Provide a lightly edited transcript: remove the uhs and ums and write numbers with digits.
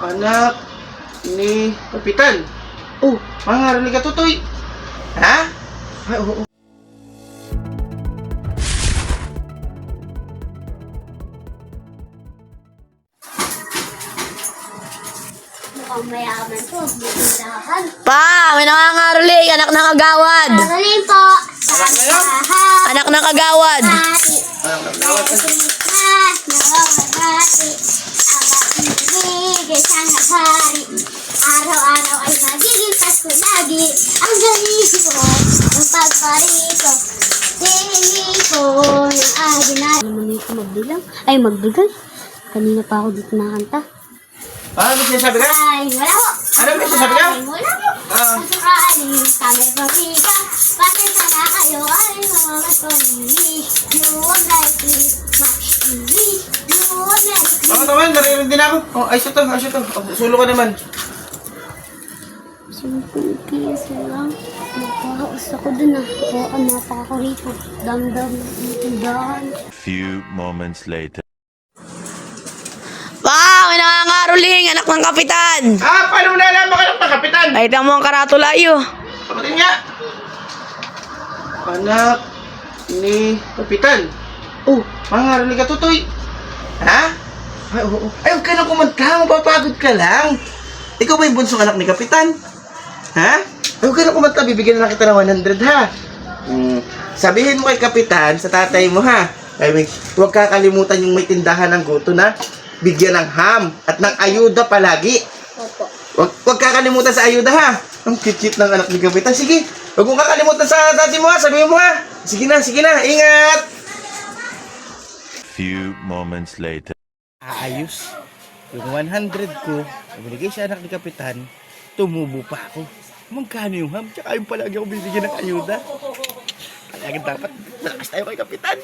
Anak ni Kapitan. Oh, mangaral ni Katutoy. Ha? Ay, oo. Mukhang mayaman to. Butindahan. Pa, may nangangaruli, anak ng kagawad. Magaling po. Anak na yun? Anak ng kagawad. Hati. Anak ng dawat. Nawawagati. Ang ibigay sa hari. Araw-araw ay magiging Pasko lagi. Ang galing ko, ang pagparito. Dili ko yung agina. Naman ito magbilang. Ay, magbigay. Kanina pa ako dito nakanta. Ano sinasabi ka? Ay, wala ko. Ano ba sinasabi ka? Ay, wala ko. Ah. Sasakaling kami pamika. Bakit sana kayo ay mga pamili? Luwag na itin, makili. Luwag na itin. Ako naman, naririnig din ako. Oh, ayos ito, ayos ito. Oh, sulo ka naman. 10 piso lang. Nagpahaos ako dun ah. Oo, napakarito. Damdam ng tindahan. Few moments later. Pa, may nangangaruling, anak ng kapitan. Ah, paano mo nalaman ka ng Kapitan? Ay, mo ang karatula iyo. Pakatin nga. Anak ni Kapitan. Oh, mangaral ni Katutoy. Ha? Ay, oo. Ay, huwag ka na kumanta. Mapapagod ka lang. Ikaw ba yung bunsong anak ni Kapitan? Ha? Ay, huwag ka na kumanta. Bibigyan na lang kita ng 100, ha? Sabihin mo kay Kapitan sa tatay mo, ha? Ay, huwag kakalimutan yung may tindahan ng guto na bigyan ng ham at ng ayuda palagi. Opo. Huwag kakalimutan sa ayuda, ha? Ang cute ng anak ni Kapitan. Sige, huwag mong kakalimutan sa dati mo, ha? Sabihin mo, ha? Sige na. Ingat! Few moments later. Ayos. Yung 100 ko, binigay sa anak ni Kapitan, tumubo pa ako. Magkano yung ham? Tsaka yung palagi ako bibigyan ng ayuda. Kaya dapat malakas tayo kay Kapitan.